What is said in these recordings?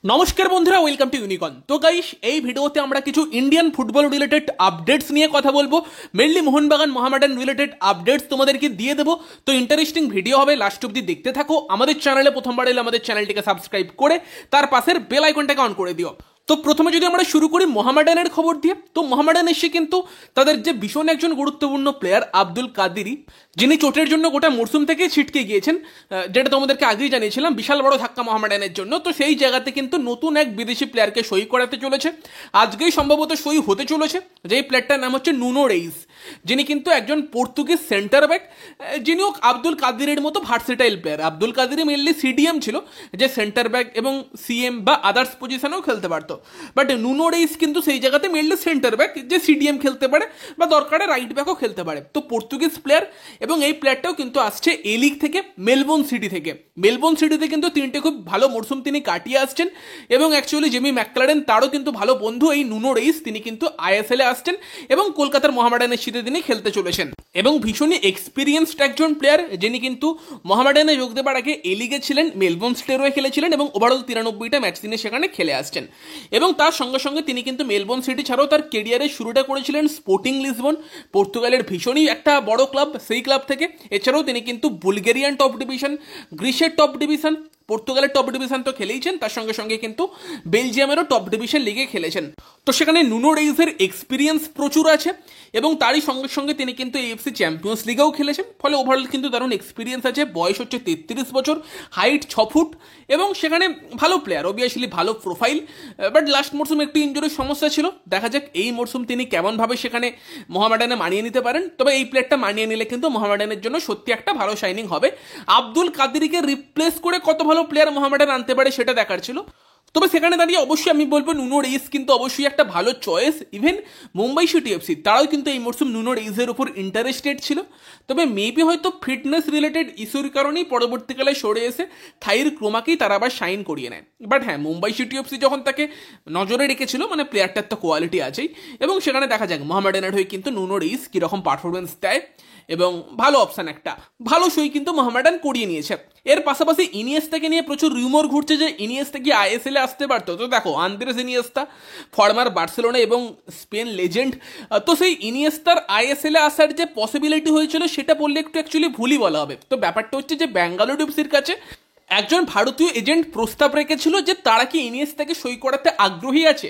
নমস্কার বন্ধুরা, welcome to unicorn. তো গাইস, এই ভিডিওতে আমরা কিছু ইন্ডিয়ান ফুটবল রিলেটেড আপডেটস নিয়ে কথা বলবো। Mainly Mohun Bagan Mohammedan related updates তোমাদেরকে দিয়ে দেবো। তো ইন্টারেস্টিং ভিডিও হবে, লাস্ট অব্দি দেখতে থাকো। আমাদের চ্যানেলে প্রথমবার এলে আমাদের চ্যানেলটিকে সাবস্ক্রাইব করে তার পাশের বেল আইকনটাকে অন করে দিও। তো প্রথমে যদি আমরা শুরু করি মোহামেডানের খবর দিয়ে, তো মোহামেডান এসে কিন্তু তাদের যে ভীষণ একজন গুরুত্বপূর্ণ প্লেয়ার আব্দুল কাদিরি, যিনি চোটের জন্য গোটা মরসুম থেকে ছিটকে গিয়েছেন, যেটা তোমাদেরকে আগেই জানিয়েছিলাম, বিশাল বড় ধাক্কা মোহামেডানের জন্য। তো সেই জায়গাতে কিন্তু নতুন এক বিদেশি প্লেয়ারকে সই করাতে চলেছে, আজকেই সম্ভবত সই হতে চলেছে। যেই প্লেয়ারটার নাম হচ্ছে নুনো রেইস, যিনি কিন্তু একজন পর্তুগিজ সেন্টার ব্যাক, যিনিও আব্দুল কাদিরের মতো versatile player. Abdul Kadiri mainly CDM ছিল, যে সেন্টার ব্যাক এবং সিএম বা আদার্স পজিশনেও খেলতে পারতো। বাট নুনো রেইস কিন্তু সেই জায়গাতে মেনলি সেন্টার ব্যাক, যে সিডিএম খেলতে পারে বা দরকারে রাইট ব্যাকও খেলতে পারে। তো পর্তুগিজ প্লেয়ার, এবং এই প্লেয়ারটাও কিন্তু আসছে এ লিগ থেকে, মেলবোর্ন সিটি থেকে। মেলবোর্ন সিটিতে কিন্তু তিনটে খুব ভালো মরসুম তিনি কাটিয়ে আসছেন, এবং অ্যাকচুয়ালি জেমি ম্যাকক্লারেন তারও কিন্তু ভালো বন্ধু এই নুনো রেইস। তিনি কিন্তু আইএসএল এ আসছেন এবং কলকাতার মোহামেডানের সাথে তিনি খেলতে চলেছেন, এবং ভীষণই এক্সপিরিয়েন্সড একজন প্লেয়ার, যিনি কিন্তু মোহামেডানে যোগ দেবার আগে এ লিগে ছিলেন, মেলবোর্ন সিটির হয়ে খেলেছিলেন এবং ওভারঅল 93টা ম্যাচ তিনি সেখানে খেলে আসছেন। এবং তার সঙ্গে সঙ্গে তিনি কিন্তু মেলবোর্ন সিটি ছাড়াও তার কেরিয়ারের শুরুটা করেছিলেন স্পোর্টিং লিসবন, পর্তুগালের ভীষণই একটা বড় ক্লাব, সেই ক্লাব থেকে। এছাড়াও তিনি কিন্তু বুলগেরিয়ান টপ ডিভিশন, গ্রিসের টপ ডিভিশন, পর্তুগালের টপ ডিভিশন তো খেলেইছেন, তার সঙ্গে সঙ্গে কিন্তু বেলজিয়ামেরও টপ ডিভিশন লিগে খেলেছেন। তো সেখানে নুনো রেইসের এক্সপিরিয়েন্স প্রচুর আছে, এবং তারই সঙ্গে সঙ্গে তিনি কিন্তু এএফসি চ্যাম্পিয়ন্স লিগেও খেলেছেন। ফলে ওভারঅল কিন্তু দারুণ এক্সপিরিয়েন্স আছে। বয়স হচ্ছে 33 বছর, হাইট 6 ফুট, এবং সেখানে ভালো প্লেয়ার, অবভিয়াসলি ভালো প্রোফাইল। বাট লাস্ট মরসুম একটু ইনজুরির সমস্যা ছিল। দেখা যাক এই মরসুম তিনি কেমনভাবে সেখানে মোহামেডানে মানিয়ে নিতে পারেন। তবে এই প্লেয়ারটা মানিয়ে নিলে কিন্তু মোহামেডানের জন্য সত্যি একটা ভালো শাইনিং হবে। আব্দুল কাদিরিকে রিপ্লেস করে কত ভালো প্লেয়ার মোহামেডান আনতে পারে সেটা দেখার ছিল। তবে সেখানে দাঁড়িয়ে অবশ্যই আমি বলবো নুনো রেইস কিন্তু অবশ্যই একটা ভালো choice. Even Mumbai city FC তারাও কিন্তু এই মরসুম নুনো রেইসের উপর ইন্টারেস্টেড ছিল। তবে মেবি হয়তো ফিটনেস রিলেটেড ইস্যুর কারণেই পরবর্তীকালে সরে এসে থাইর ক্রোমাকেই তারা আবার সাইন করিয়ে নেয়। বাট হ্যাঁ, মুম্বাই সিটি এফসি যখন তাকে নজরে রেখেছিল, মানে প্লেয়ারটার তো কোয়ালিটি আছেই, এবং সেখানে দেখা যাক মোহামেডানের হয়ে কিন্তু নুনো রেইস কীরকম পারফরমেন্স দেয়। এবং ভালো অপশান, একটা ভালো সই কিন্তু মোহামেডান করিয়ে নিয়েছে। এর পাশাপাশি ইনিয়েস্তাকে নিয়ে প্রচুর রিউমার ঘুরছে যে ইনিয়েস্তা কি আইএসএল এ আসতে পারতো। তো দেখো, আন্দ্রেস ইনিয়েস্তা ফরমার বার্সেলোনা এবং স্পেন লেজেন্ড, তো সেই ইনিয়েস্তার আইএসএল এ আসার যে পসিবিলিটি হয়েছিল সেটা বললে একটু অ্যাকচুয়ালি ভুলই বলা হবে। তো ব্যাপারটা হচ্ছে যে ব্যাঙ্গালোর এফসির কাছে একজন ভারতীয় এজেন্ট প্রস্তাব রেখেছিল যে তারা কি ইনিয়েস্তাকে সই করাতে আগ্রহী আছে,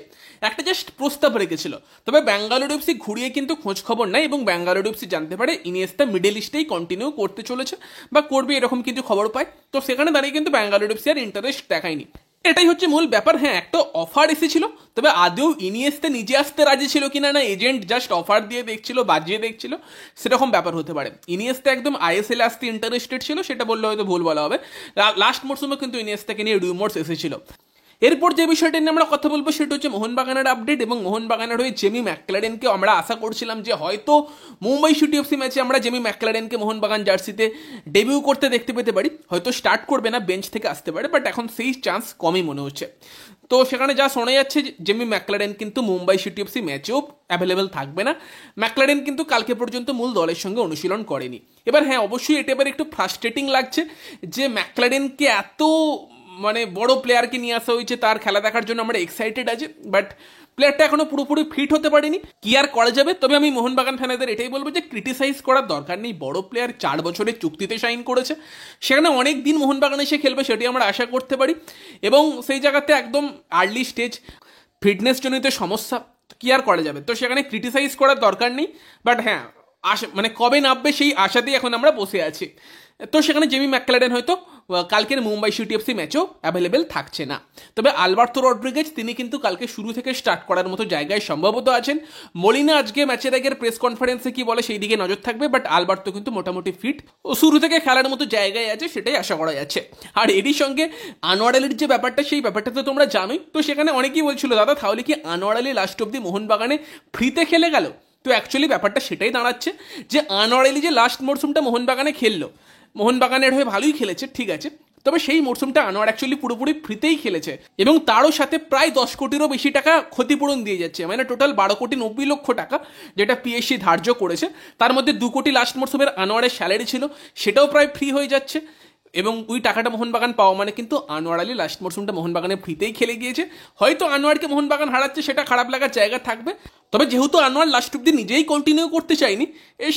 একটা জাস্ট প্রস্তাব রেখেছিল। তবে ব্যাঙ্গালোর এফসি ঘুরিয়ে কিন্তু খোঁজ খবর নাই, এবং ব্যাঙ্গালোর এফসি জানতে পারে ইনিয়েস্তা মিডল ইস্টেই কন্টিনিউ করতে চলেছে বা করবে, এরকম কিন্তু খবর পায়। তো সেখানে দাঁড়িয়ে কিন্তু ব্যাঙ্গালোর এফসি আর ইন্টারেস্ট দেখায়নি। এটাই হচ্ছে মূল ব্যাপার। হ্যাঁ, একটা অফার এসেছিল, তবে আদৌ ইনিয়েস্তা নিজে আসতে রাজি ছিল কিনা, না এজেন্ট জাস্ট অফার দিয়ে দেখছিল, বাজিয়ে দেখছিল, সেরকম ব্যাপার হতে পারে। ইনিয়েস্তা একদম আইএসএল আসতে ইন্টারেস্টেড ছিল, সেটা বললে হয়তো ভুল বলা হবে। লাস্ট মরসুমে কিন্তু ইনিয়েস্তাকে নিয়ে রিউমার্স এসেছিল। এরপর যে বিষয়টা নিয়ে আমরা কথা বলবো সেটা হচ্ছে মোহনবাগানের আপডেট, এবং মোহনবাগানের হয়ে জেমি ম্যাকক্লারেনকে আমরা আশা করছিলাম যে হয়তো মুম্বাই সিটি এফসি ম্যাচে আমরা জেমি ম্যাকক্লারেনকে মোহনবাগান জার্সিতে ডেবিউ করতে দেখতে পেতে পারি। হয়তো স্টার্ট করবে না, বেঞ্চ থেকে আসতে পারে, বাট এখন সেই চান্স কমই মনে হচ্ছে। তো সেখানে যা শোনা যাচ্ছে জেমি ম্যাকক্লারেন কিন্তু মুম্বাই সিটি এফসি ম্যাচেও অ্যাভেলেবেল থাকবে না। ম্যাকক্লারেন কিন্তু কালকে পর্যন্ত মূল দলের সঙ্গে অনুশীলন করেনি। এবার হ্যাঁ, অবশ্যই এটা এবার একটু ফ্রাস্ট্রেটিং লাগছে যে ম্যাকক্লারেনকে এত মানে বড় প্লেয়ারকে নিয়ে আসা হয়েছে, তার খেলা দেখার জন্য আমরা এক্সাইটেড আছি, বাট প্লেয়ারটা এখনো পুরোপুরি ফিট হতে পারেনি। কি আর করা যাবে। তবে আমি মোহনবাগান ফ্যানেদের এটাই বলবো যে ক্রিটিসাইজ করার দরকার নেই। বড় প্লেয়ার 4 বছরের চুক্তিতে সাইন করেছে, সেখানে অনেক দিন মোহনবাগান এসে খেলবে সেটি আমরা আশা করতে পারি। এবং সেই জায়গাতে একদম আর্লি স্টেজ, ফিটনেস জনিত সমস্যা, কি আর করা যাবে। তো সেখানে ক্রিটিসাইজ করার দরকার নেই। বাট হ্যাঁ, আশা মানে কবে নামবে সেই আশাতেই এখন আমরা বসে আছি। তো সেখানে জেমি ম্যাকক্লারেন হয়তো কালকের মুম্বাই সিটি এফসি ম্যাচেও অ্যাভেলেবেল থাকছে না। তবে আলবার্তো রড্রিগেজ তিনি কিন্তু কালকে শুরু থেকে স্টার্ট করার মতো জায়গায় সম্ভবত আছেন। মলিনা আজকে ম্যাচের আগের প্রেস কনফারেন্সে কি বলে সেই দিকে নজর থাকবে, বাট আলবার্তো কিন্তু মোটামুটি ফিট ও শুরু থেকে খেলার মতো জায়গায় আছে, সেটাই আশা করা যাচ্ছে। আর এরই সঙ্গে আনোয়ার আলীর যে ব্যাপারটা, সেই ব্যাপারটা তো তোমরা জানোই। তো সেখানে অনেকেই বলছিল দাদা তাহলে কি আনোয়ার আলী লাস্ট অব্দি মোহনবাগানে ফ্রিতে খেলে গেল। তো অ্যাকচুয়ালি ব্যাপারটা সেটাই দাঁড়াচ্ছে যে আনোয়ার আলী যে লাস্ট মরসুমটা মোহনবাগানে খেললো, মোহনবাগানের হয়ে ভালোই খেলেছে, ঠিক আছে, তবে সেই মরসুমটা আনোয়ার অ্যাকচুয়ালি পুরোপুরি ফ্রিতেই খেলেছে, এবং তারও সাথে প্রায় 10 কোটিরও বেশি টাকা ক্ষতিপূরণ দিয়ে যাচ্ছে। মানে টোটাল 12,90,00,000 টাকা যেটা পিএসসি ধার্য করেছে, তার মধ্যে 2 কোটি লাস্ট মরসুমের আনোয়ারের স্যালারি ছিল, সেটাও প্রায় ফ্রি হয়ে যাচ্ছে। এবং ওই টাকাটা মোহনবাগান পাওয়া মানে কিন্তু আনোয়ার আলী লাস্ট মরশুমটা মোহনবাগানে ফ্রিতেই খেলে গিয়েছে। হয়তো আনোয়ারকে মোহনবাগান হারাচ্ছে, সেটা খারাপ লাগার জায়গা থাকবে, তবে যেহেতু আনোয়ার লাস্ট অব্দি নিজেই কন্টিনিউ করতে চায়নি,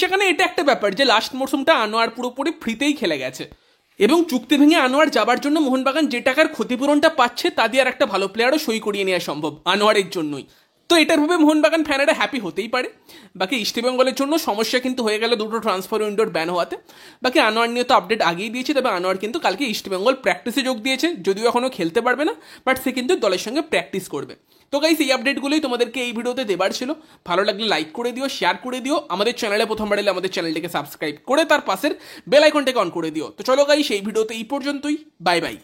সেখানে এটা একটা ব্যাপার যে লাস্ট মরশুমটা আনোয়ার পুরোপুরি ফ্রিতেই খেলে গেছে। এবং চুক্তি ভেঙে আনোয়ার যাবার জন্য মোহনবাগান যে টাকার ক্ষতিপূরণটা পাচ্ছে তা দিয়ে আর একটা ভালো প্লেয়ারও সই করিয়ে নেওয়া সম্ভব আনোয়ারের জন্যই। তো এটার ভাবে মোহনবাগান ফ্যানেরা হ্যাপি হতেই পারে। বাকি ইস্টবেঙ্গলের জন্য সমস্যা কিন্তু হয়ে গেল দুটো ট্রান্সফার উইন্ডোর ব্যান হওয়াতে। বাকি আনোয়ার নিয়ে তো আপডেট আগেই দিয়েছি, তবে আনোয়ার কিন্তু কালকে ইস্টবেঙ্গল প্র্যাকটিসে যোগ দিয়েছে, যদিও এখনও খেলতে পারবে না, বাট সে কিন্তু দলের সঙ্গে প্র্যাকটিস করবে। তো গাইস, এই আপডেটগুলোই তোমাদেরকে এই ভিডিওতে দেবার ছিল। ভালো লাগলে লাইক করে দিও, শেয়ার করে দিও, আমাদের চ্যানেলে প্রথমবার এলে আমাদের চ্যানেলটিকে সাবস্ক্রাইব করে তার পাশের বেল আইকনটাকে অন করে দিও। তো চলো গাইস, এই ভিডিওতে এই পর্যন্তই, বাই বাই।